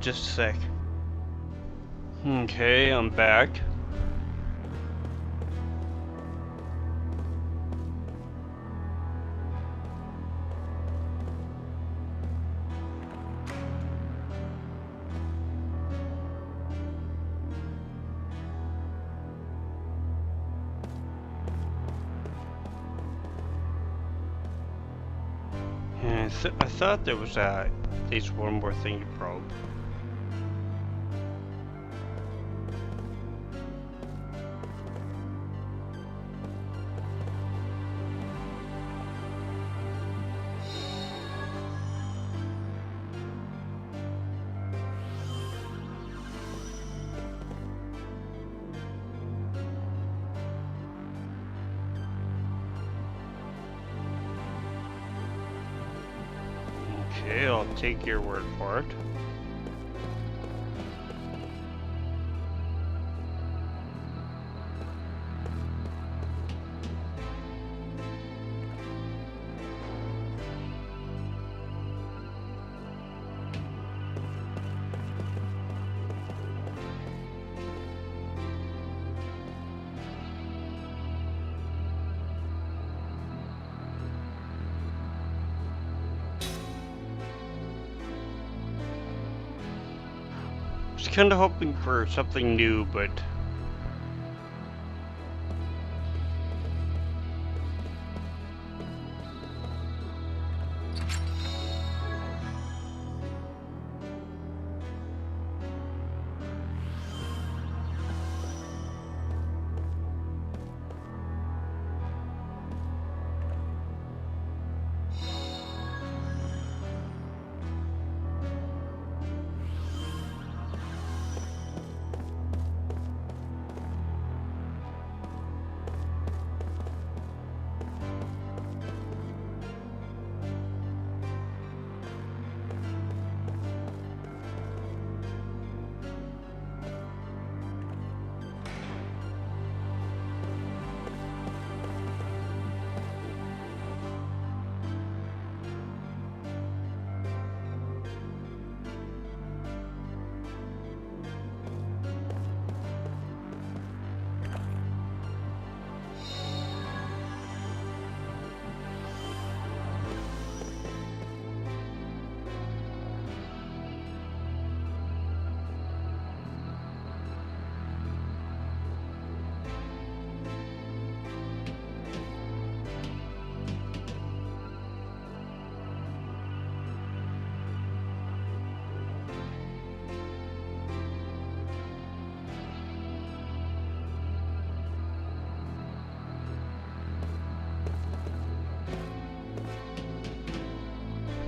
Just a sec. Okay, I'm back. Yeah, I thought there was at least one more thing to probe. Okay, I'll take your word for it. Just kind of hoping for something new, but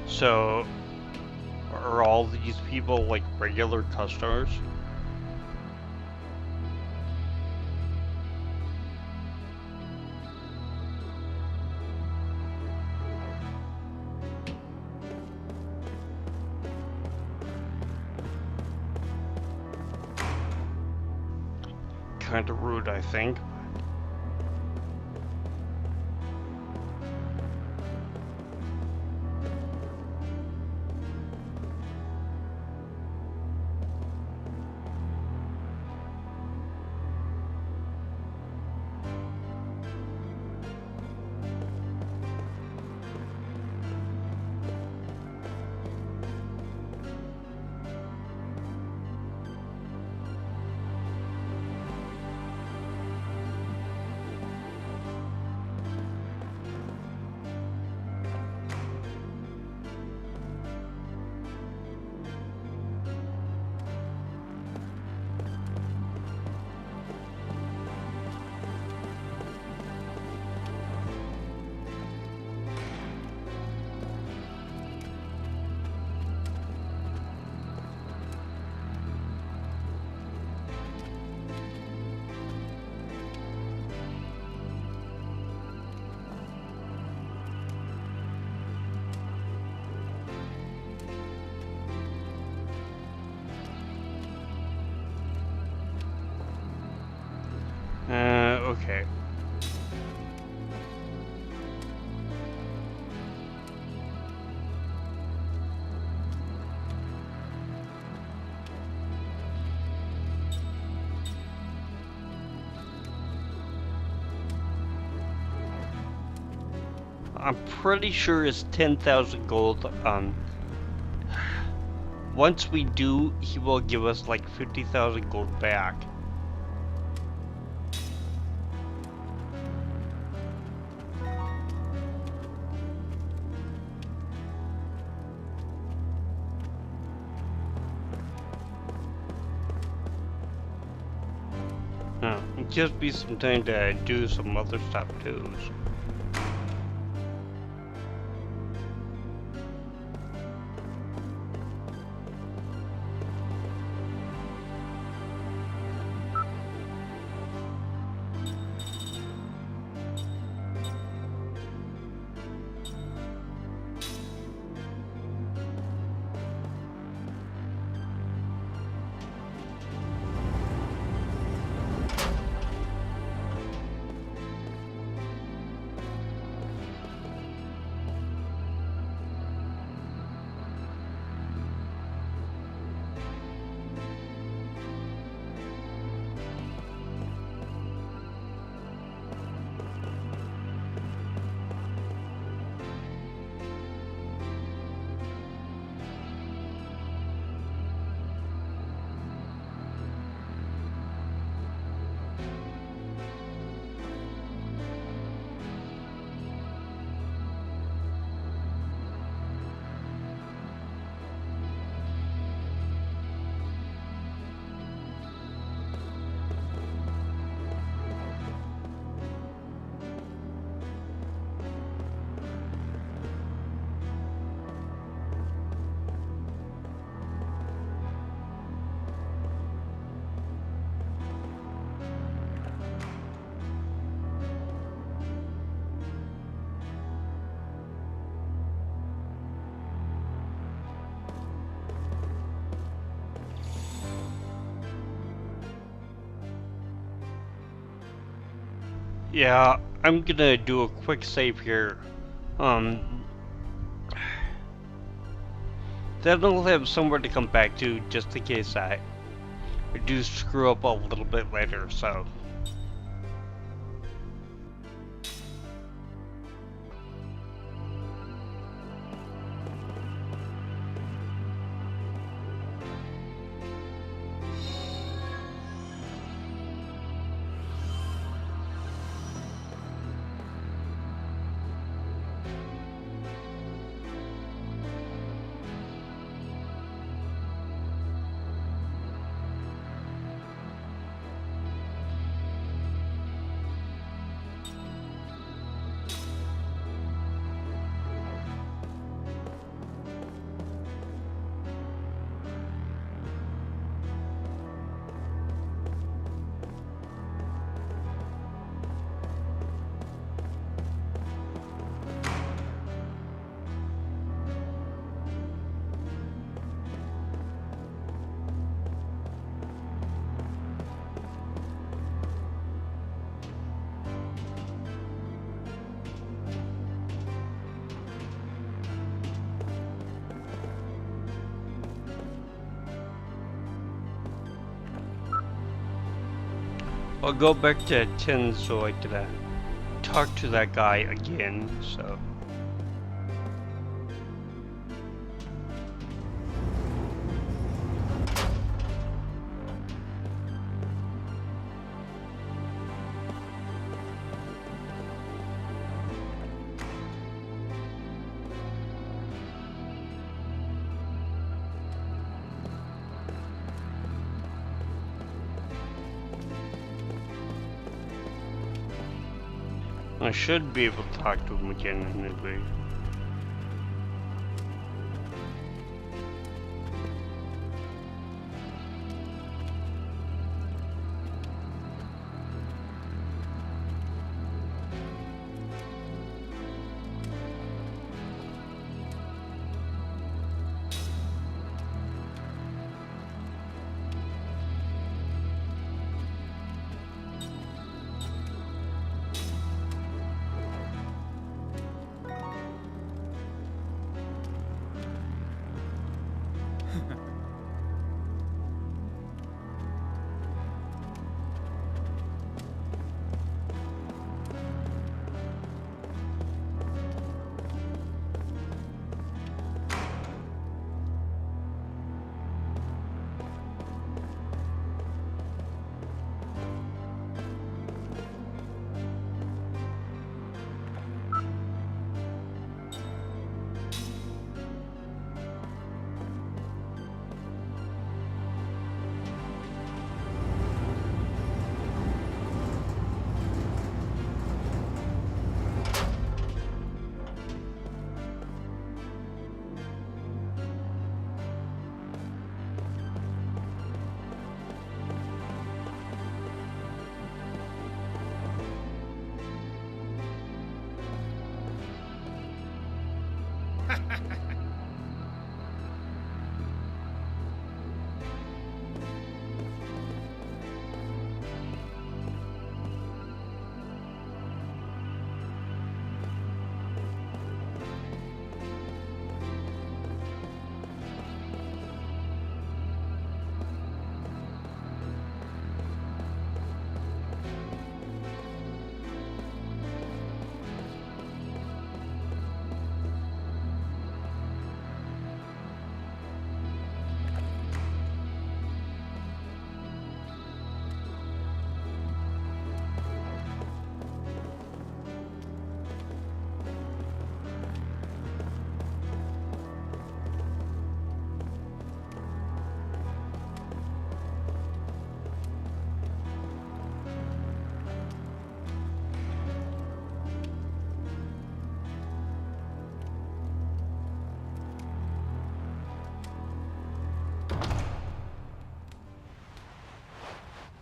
so are all these people like regular customers? Kind of rude, I think. Okay. I'm pretty sure it's 10,000 gold. Once we do, he will give us like 50,000 gold back. It gives me some time to do some other stuff too. Yeah, I'm gonna do a quick save here. Then I'll have somewhere to come back to just in case I do screw up a little bit later, so. I'll go back to 10 so I can talk to that guy again, so. I should be able to talk to him again anyway.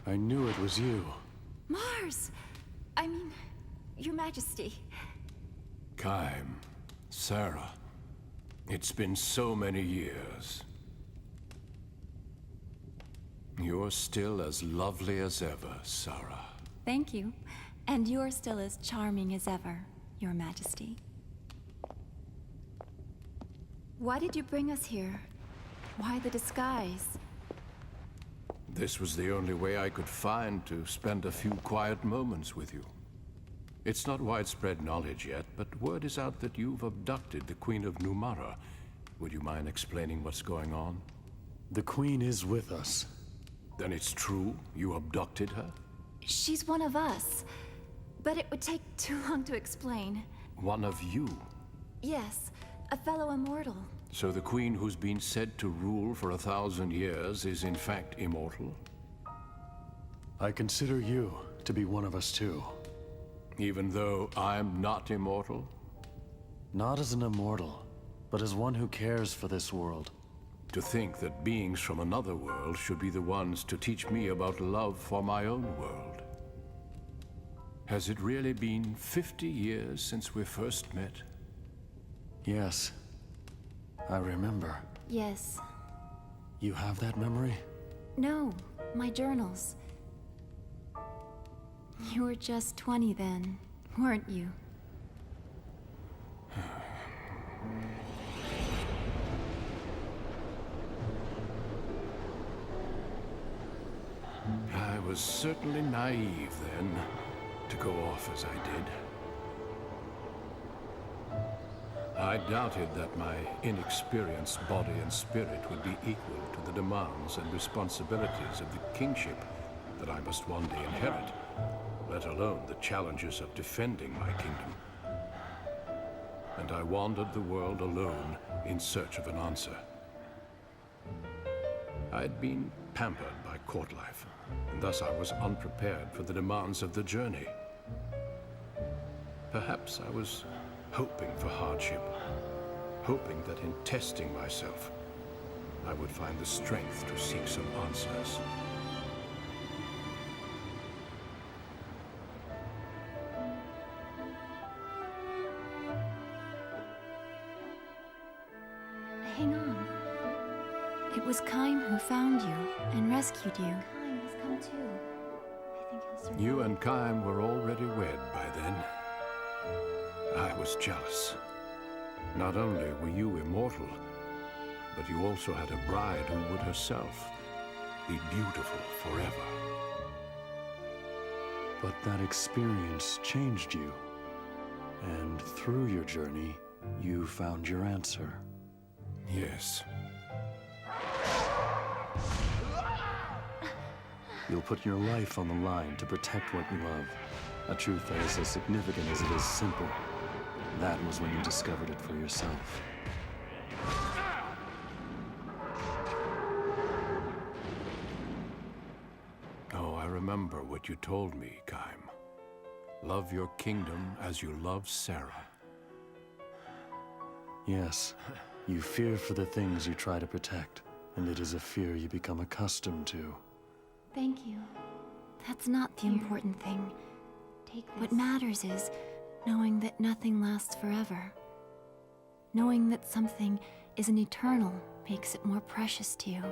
I knew it was you. Mars! I mean, Your Majesty. Kaim, Sarah. It's been so many years. You're still as lovely as ever, Sarah. Thank you. And you're still as charming as ever, Your Majesty. Why did you bring us here? Why the disguise? This was the only way I could find to spend a few quiet moments with you. It's not widespread knowledge yet, but word is out that you've abducted the Queen of Numara. Would you mind explaining what's going on? The Queen is with us. Then it's true you abducted her? She's one of us. But it would take too long to explain. One of you? Yes, a fellow immortal. So the Queen who's been said to rule for 1,000 years is in fact immortal? I consider you to be one of us too. Even though I'm not immortal? Not as an immortal, but as one who cares for this world. To think that beings from another world should be the ones to teach me about love for my own world. Has it really been 50 years since we first met? Yes. I remember. Yes. You have that memory? No, my journals. You were just 20 then, weren't you? I was certainly naive then, to go off as I did. I doubted that my inexperienced body and spirit would be equal to the demands and responsibilities of the kingship that I must one day inherit, let alone the challenges of defending my kingdom. And I wandered the world alone in search of an answer. I'd been pampered by court life, and thus I was unprepared for the demands of the journey. Perhaps I was hoping for hardship, hoping that in testing myself, I would find the strength to seek some answers. Hang on. It was Kaim who found you and rescued you. Kaim has come too. I think he'll survive. You and Kaim were already wed by then. I was jealous. Not only were you immortal, but you also had a bride who would herself be beautiful forever. But that experience changed you. And through your journey, you found your answer. Yes. You'll put your life on the line to protect what you love. A truth that is as significant as it is simple. That was when you discovered it for yourself. Oh, I remember what you told me, Kaim. Love your kingdom as you love Sarah. Yes, you fear for the things you try to protect, and it is a fear you become accustomed to. Thank you. That's not the important thing. Take this. What matters is knowing that nothing lasts forever. Knowing that something isn't eternal makes it more precious to you.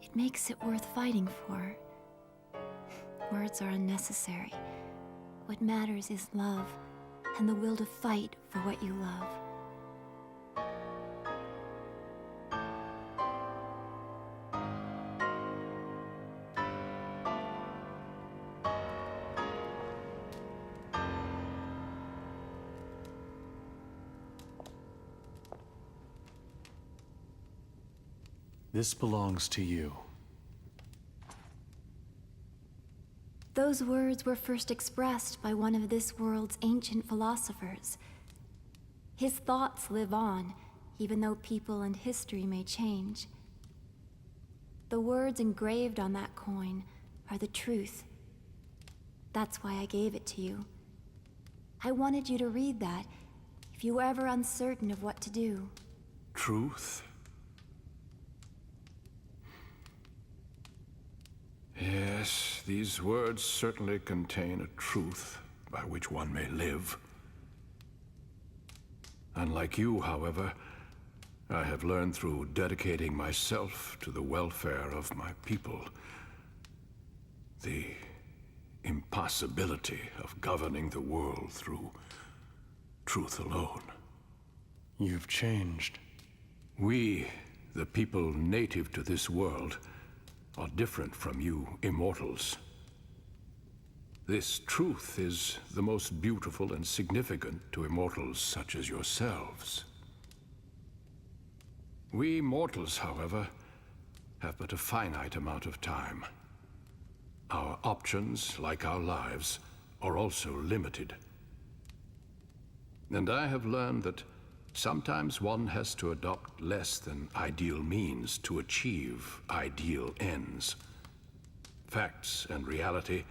It makes it worth fighting for. Words are unnecessary. What matters is love, and the will to fight for what you love. This belongs to you. Those words were first expressed by one of this world's ancient philosophers. His thoughts live on, even though people and history may change. The words engraved on that coin are the truth. That's why I gave it to you. I wanted you to read that, if you were ever uncertain of what to do. Truth? Yeah. these words certainly contain a truth by which one may live. Unlike you, however, I have learned through dedicating myself to the welfare of my people the impossibility of governing the world through truth alone. You've changed. We, the people native to this world, are different from you immortals. This truth is the most beautiful and significant to immortals such as yourselves. We mortals, however, have but a finite amount of time. Our options, like our lives, are also limited. And I have learned that sometimes one has to adopt less than ideal means to achieve ideal ends. Facts and reality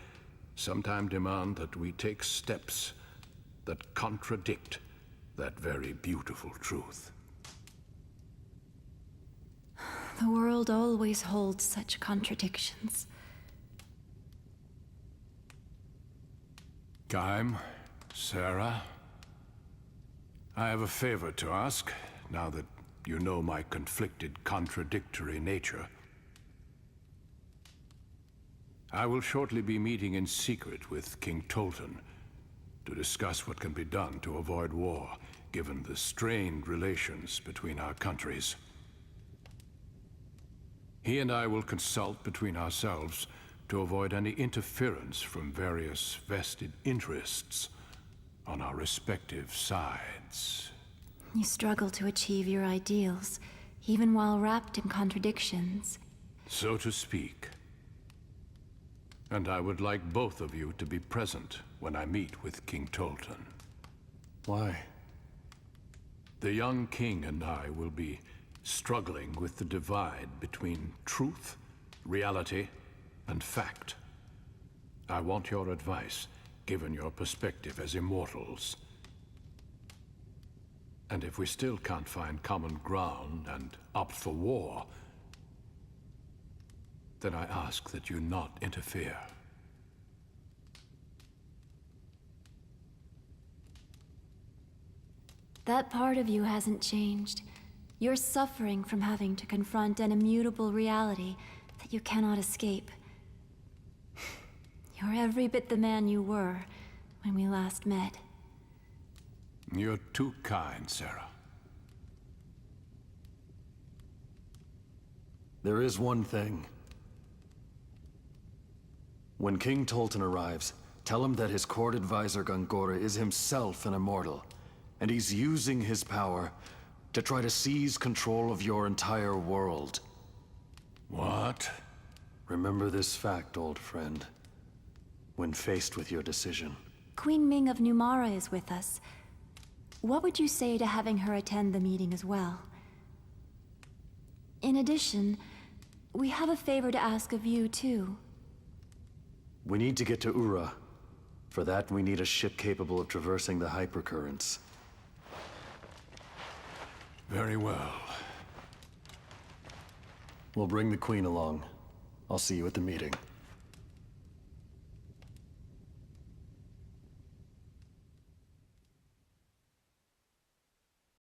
sometimes demand that we take steps that contradict that very beautiful truth. The world always holds such contradictions. Gaim, Sarah, I have a favor to ask, now that you know my conflicted, contradictory nature. I will shortly be meeting in secret with King Tolton to discuss what can be done to avoid war, given the strained relations between our countries. He and I will consult between ourselves to avoid any interference from various vested interests on our respective sides. You struggle to achieve your ideals, even while wrapped in contradictions. So to speak. And I would like both of you to be present when I meet with King Tolton. Why? The young king and I will be struggling with the divide between truth, reality, and fact. I want your advice, given your perspective as immortals. And if we still can't find common ground and opt for war, then I ask that you not interfere. That part of you hasn't changed. You're suffering from having to confront an immutable reality that you cannot escape. You're every bit the man you were when we last met. You're too kind, Sarah. There is one thing. When King Tolton arrives, tell him that his court advisor Gongora is himself an immortal, and he's using his power to try to seize control of your entire world. What? Remember this fact, old friend, when faced with your decision. Queen Ming of Numara is with us. What would you say to having her attend the meeting as well? In addition, we have a favor to ask of you, too. We need to get to Ura. For that, we need a ship capable of traversing the hypercurrents. Very well. We'll bring the Queen along. I'll see you at the meeting.